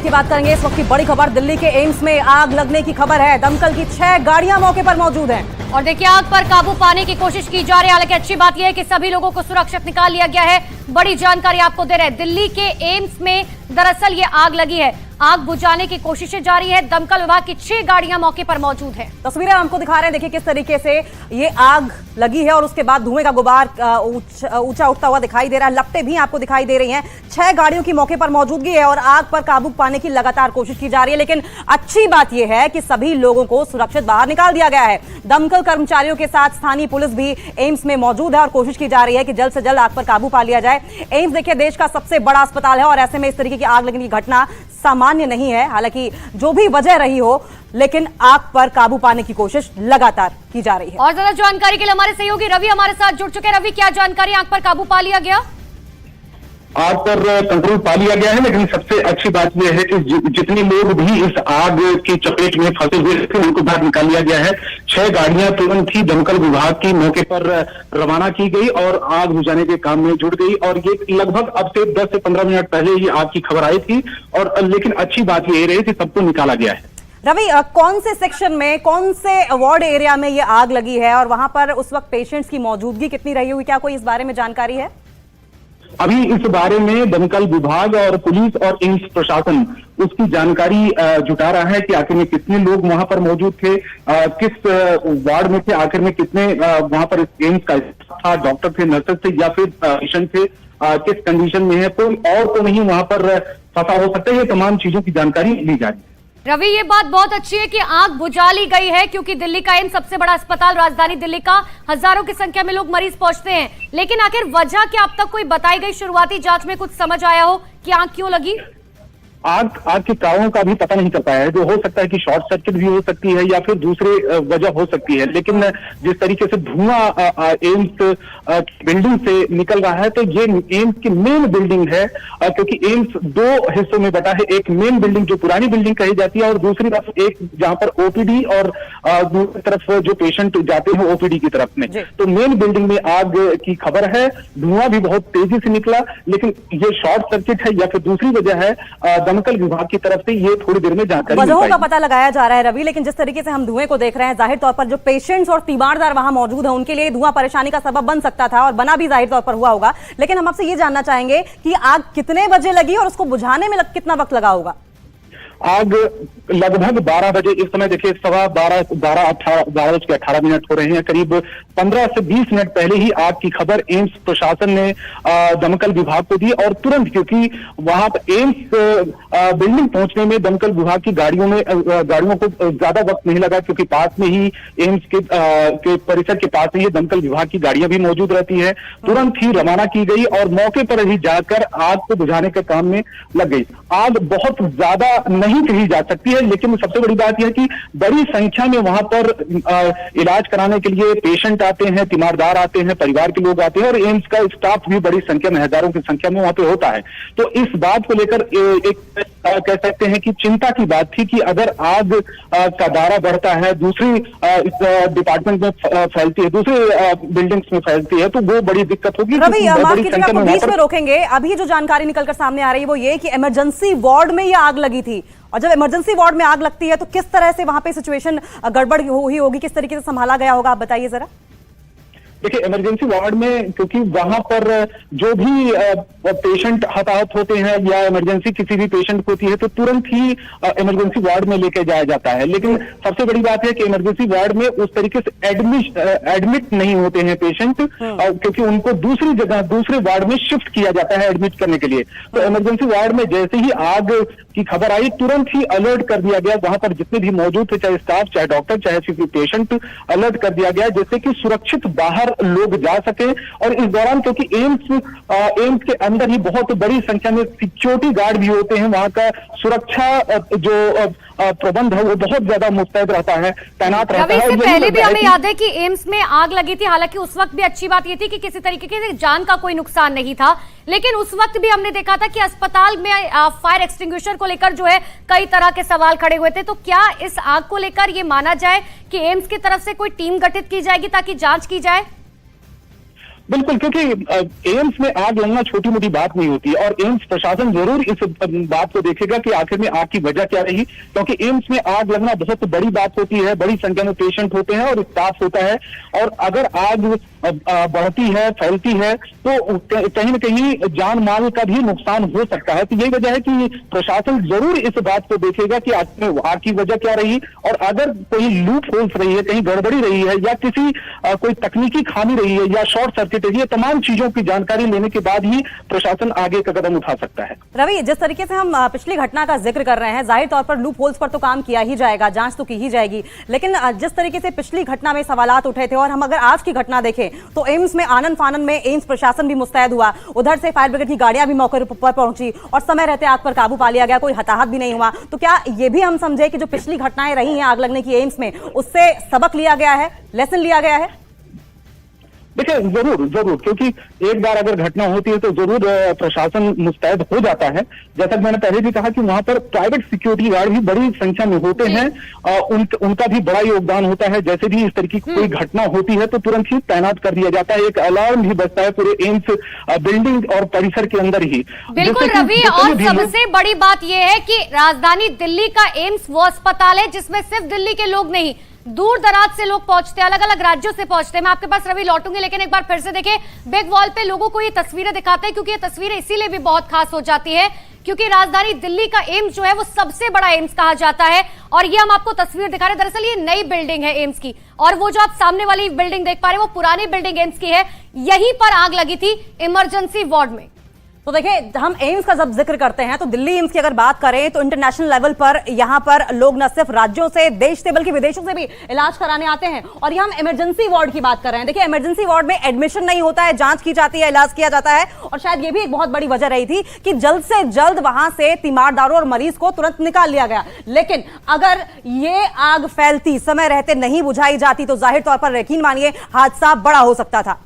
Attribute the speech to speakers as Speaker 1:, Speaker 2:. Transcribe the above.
Speaker 1: Update की बात करेंगे। इस वक्त की बड़ी खबर, दिल्ली के एम्स में आग लगने की खबर है। दमकल की 6 गाड़ियां मौके पर मौजूद हैं
Speaker 2: और देखिए आग पर काबू पाने की कोशिश की जा रही है। हालांकि अच्छी बात यह है कि सभी लोगों को सुरक्षित निकाल लिया गया है। बड़ी जानकारी आपको दे रहे हैं, दिल्ली के एम्स में दरअसल ये आग लगी है। आग बुझाने की कोशिशें जारी है। दमकल विभाग की 6 गाड़ियां मौके पर मौजूद है।
Speaker 1: तस्वीरें हमको दिखा रहे हैं, देखिए किस तरीके से ये आग लगी है और उसके बाद धुएं का गुबार ऊंचा उठता हुआ दिखाई दे रहा है। लपटें भी आपको दिखाई दे रही हैं। 6 गाड़ियों की मौके पर मौजूदगी है और आग पर काबू पाने की लगातार कोशिश की जा रही है। लेकिन अच्छी बात यह है कि सभी लोगों को सुरक्षित बाहर निकाल दिया गया है। दमकल कर्मचारियों के साथ स्थानीय पुलिस भी एम्स में मौजूद है और कोशिश की जा रही है कि जल्द से जल्द आग पर काबू पा लिया जाए। एम्स देखिए देश का सबसे बड़ा अस्पताल है और ऐसे में इस तरीके की आग लगने की घटना सामान्य नहीं है। हालांकि जो भी वजह रही हो, लेकिन आग पर काबू पाने की कोशिश लगातार की जा रही है।
Speaker 2: और ज्यादा जानकारी के लिए हमारे सहयोगी रवि हमारे साथ जुड़ चुके हैं। रवि, क्या जानकारी, आग पर काबू पा लिया गया?
Speaker 3: आग पर कंट्रोल पा लिया गया है, लेकिन सबसे अच्छी बात यह है कि जितने लोग भी इस आग की चपेट में फंसे हुए थे उनको बाहर निकाल लिया गया है। 6 गाड़ियां तुरंत ही दमकल विभाग की मौके पर रवाना की गई और आग बुझाने के काम में जुट गई। और ये लगभग अब से 10 से 15 मिनट पहले ही आग की खबर आई थी और लेकिन अच्छी बात ये रही कि सबको निकाला गया है।
Speaker 1: रवि, कौन से सेक्शन में, कौन से वार्ड एरिया में ये आग लगी है और वहां पर उस वक्त पेशेंट्स की मौजूदगी कितनी रही हुई, क्या कोई इस बारे में जानकारी है?
Speaker 3: अभी इस बारे में दमकल विभाग और पुलिस और एम्स प्रशासन उसकी जानकारी जुटा रहा है कि आखिर में कितने लोग वहां पर मौजूद थे, किस वार्ड में थे, आखिर में कितने वहां पर एम्स का था, डॉक्टर थे, नर्सेस थे या फिर पेशेंट थे, किस कंडीशन में है, कोई और तो नहीं वहां पर फंसा हो सकता है। ये तमाम चीजों की जानकारी ली जा रही है।
Speaker 2: रवि, ये बात बहुत अच्छी है कि आग बुझा ली गई है, क्योंकि दिल्ली का एम्स सबसे बड़ा अस्पताल, राजधानी दिल्ली का, हजारों की संख्या में लोग मरीज पहुंचते हैं। लेकिन आखिर वजह क्या अब तक कोई बताई गई, शुरुआती जांच में कुछ समझ आया हो कि आग क्यों लगी?
Speaker 3: आग के कारणों का भी पता नहीं चल पाया है। जो हो सकता है कि शॉर्ट सर्किट भी हो सकती है या फिर दूसरे वजह हो सकती है। लेकिन जिस तरीके से धुआं एम्स बिल्डिंग से निकल रहा है, तो ये एम्स की मेन बिल्डिंग है, क्योंकि एम्स 2 हिस्सों में बटा है। एक मेन बिल्डिंग जो पुरानी बिल्डिंग कही जाती है और दूसरी तरफ एक जहां पर ओपीडी और दूसरी तरफ जो पेशेंट जाते हैं ओपीडी की तरफ में। तो मेन बिल्डिंग में आग की खबर है। धुआं भी बहुत तेजी से निकला, लेकिन ये शॉर्ट सर्किट है या फिर दूसरी वजह है, दमकल विभाग की तरफ से ये थोड़ी देर में जानकारी
Speaker 1: वजहों का पता लगाया जा रहा है। रवि, लेकिन जिस तरीके से हम धुएं को देख रहे हैं, जाहिर तौर पर जो पेशेंट्स और तीमारदार वहां मौजूद हैं उनके लिए धुआं परेशानी का सबब बन सकता था और बना भी जाहिर तौर पर हुआ होगा। लेकिन हम आपसे ये जानना चाहेंगे कि आग कितने बजे लगी और उसको बुझाने में कितना वक्त लगा होगा?
Speaker 3: आग लगभग 12 बजे, इस समय देखिए 12:18 हो रहे हैं। करीब 15 से 20 मिनट पहले ही आग की खबर एम्स प्रशासन ने दमकल विभाग को दी और तुरंत, क्योंकि वहां पर एम्स बिल्डिंग पहुंचने में दमकल विभाग की गाड़ियों को ज्यादा वक्त नहीं लगा, क्योंकि पास में ही एम्स के परिसर के पास में ही दमकल विभाग की गाड़ियां भी मौजूद रहती है। तुरंत ही रवाना की गई और मौके पर ही जाकर आग को बुझाने के काम में लग गई। आग बहुत ज्यादा नहीं कही जा सकती है, लेकिन सबसे बड़ी बात यह है कि बड़ी संख्या में वहां पर इलाज कराने के लिए पेशेंट आते हैं, तीमारदार आते हैं, परिवार के लोग आते हैं और एम्स का स्टाफ भी बड़ी संख्या में, हजारों की संख्या में वहां पे होता है। तो इस बात को लेकर एक कह सकते हैं कि चिंता की बात थी कि अगर आग का दायरा बढ़ता है, दूसरी डिपार्टमेंट में फैलती है, दूसरे बिल्डिंग्स में फैलती है, तो वो बड़ी दिक्कत होगी।
Speaker 1: रवि, आपको बीच में रोकेंगे। अभी जो जानकारी निकलकर सामने आ रही है वो ये कि इमरजेंसी वार्ड में ये आग लगी थी और जब इमरजेंसी वार्ड में आग लगती है तो किस तरह से वहां पे सिचुएशन गड़बड़ हुई होगी, किस तरीके से संभाला गया होगा, आप बताइए जरा।
Speaker 3: देखिए, इमरजेंसी वार्ड में क्योंकि वहां पर जो भी पेशेंट हताहत होते हैं या इमरजेंसी किसी भी पेशेंट को होती है तो तुरंत ही इमरजेंसी वार्ड में लेके जाया जाता है। लेकिन सबसे बड़ी बात है कि इमरजेंसी वार्ड में उस तरीके से एडमिट नहीं होते हैं पेशेंट, क्योंकि उनको दूसरी जगह, दूसरे वार्ड में शिफ्ट किया जाता है एडमिट करने के लिए। तो इमरजेंसी वार्ड में जैसे ही आग की खबर आई, तुरंत ही अलर्ट कर दिया गया। वहां पर जितने भी मौजूद थे, चाहे स्टाफ, चाहे डॉक्टर, चाहे किसी पेशेंट, अलर्ट कर दिया गया जिससे कि सुरक्षित बाहर लोग जा सके। और इस दौरान क्योंकि एम्स के अंदर ही बहुत बड़ी संख्या में सिक्योरिटी गार्ड भी होते हैं, वहां का सुरक्षा जो प्रबंध है वो बहुत ज्यादा मुस्तैद रहता है, तैनात रहता है।
Speaker 2: इससे पहले भी हमें याद है कि एम्स में आग लगी थी। हालांकि उस वक्त भी अच्छी बात ये थी कि किसी तरीके की जान का कोई नुकसान नहीं था, लेकिन उस वक्त भी हमने देखा था कि अस्पताल में फायर एक्सटिंग्विशर को लेकर जो है कई तरह के सवाल खड़े हुए थे। तो क्या इस आग को लेकर ये माना जाए कि एम्स की तरफ से कोई टीम गठित की जाएगी ताकि जांच की जाए?
Speaker 3: बिल्कुल, क्योंकि एम्स में आग लगना छोटी मोटी बात नहीं होती है और एम्स प्रशासन जरूर इस बात को देखेगा कि आखिर में आग की वजह क्या रही, क्योंकि एम्स में आग लगना बहुत बड़ी बात होती है, बड़ी संख्या में पेशेंट होते हैं और स्टाफ होता है, और अगर आग बढ़ती है, फैलती है, तो कहीं न कहीं जान माल का भी नुकसान हो सकता है। तो यही वजह है कि प्रशासन जरूर इस बात को देखेगा कि आग की वजह क्या रही, और अगर कोई लूप होल्स रही है, कहीं गड़बड़ी रही है, या किसी कोई तकनीकी खामी रही है, या शॉर्ट सर्किट है, ये तमाम चीजों की जानकारी लेने के बाद ही प्रशासन आगे का कदम उठा सकता है।
Speaker 1: रवि, जिस तरीके से हम पिछली घटना का जिक्र कर रहे हैं, जाहिर तौर पर लूप होल्स पर तो काम किया ही जाएगा, जांच तो की ही जाएगी, लेकिन जिस तरीके से पिछली घटना में सवालात उठे थे, और हम अगर आज की घटना देखें तो एम्स में आनन फानन में एम्स प्रशासन भी मुस्तैद हुआ, उधर से फायर ब्रिगेड की गाड़ियां भी मौके पर पहुंची और समय रहते आग पर काबू पा लिया गया, कोई हताहत भी नहीं हुआ। तो क्या ये भी हम समझे कि जो पिछली घटनाएं रही हैं आग लगने की एम्स में, उससे सबक लिया गया है, लेसन लिया गया है?
Speaker 3: देखिए, जरूर, क्योंकि एक बार अगर घटना होती है तो जरूर प्रशासन मुस्तैद हो जाता है। जैसा कि मैंने पहले भी कहा कि वहां पर प्राइवेट सिक्योरिटी गार्ड भी बड़ी संख्या में होते हैं, उनका भी बड़ा योगदान होता है। जैसे भी इस तरीके की कोई घटना होती है तो तुरंत ही तैनात कर दिया जाता है, एक अलार्म भी बजता है पूरे एम्स बिल्डिंग और परिसर के अंदर ही।
Speaker 2: बिल्कुल रवि, और सबसे बड़ी बात यह है कि राजधानी दिल्ली का एम्स वो अस्पताल है जिसमें सिर्फ दिल्ली के लोग नहीं, दूर दराज से लोग पहुंचते हैं, अलग अलग राज्यों से पहुंचते हैं। मैं आपके पास रवि लौटूंगी, लेकिन एक बार फिर से देखें, बिग वॉल पे लोगों को ये तस्वीरें दिखाते हैं, क्योंकि ये तस्वीरें इसीलिए भी बहुत खास हो जाती है क्योंकि राजधानी दिल्ली का एम्स जो है वो सबसे बड़ा एम्स कहा जाता है। और ये हम आपको तस्वीर दिखा रहे हैं, दरअसल ये नई बिल्डिंग है एम्स की, और वो जो आप सामने वाली बिल्डिंग देख पा रहे हैं वो पुरानी बिल्डिंग एम्स की है। यहीं पर आग लगी थी इमरजेंसी वार्ड में।
Speaker 1: तो देखिए, हम एम्स का जब जिक्र करते हैं तो दिल्ली एम्स की अगर बात करें तो इंटरनेशनल लेवल पर यहां पर लोग न सिर्फ राज्यों से, देश से, बल्कि विदेशों से भी इलाज कराने आते हैं। और यहां हम इमरजेंसी वार्ड की बात कर रहे हैं। देखिए, इमरजेंसी वार्ड में एडमिशन नहीं होता है, जांच की जाती है, इलाज किया जाता है, और शायद ये भी एक बहुत बड़ी वजह रही थी कि जल्द से जल्द वहां से तीमारदारों और मरीज को तुरंत निकाल लिया गया। लेकिन अगर ये आग फैलती, समय रहते नहीं बुझाई जाती तो जाहिर तौर पर यकीन मानिए हादसा बड़ा हो सकता था।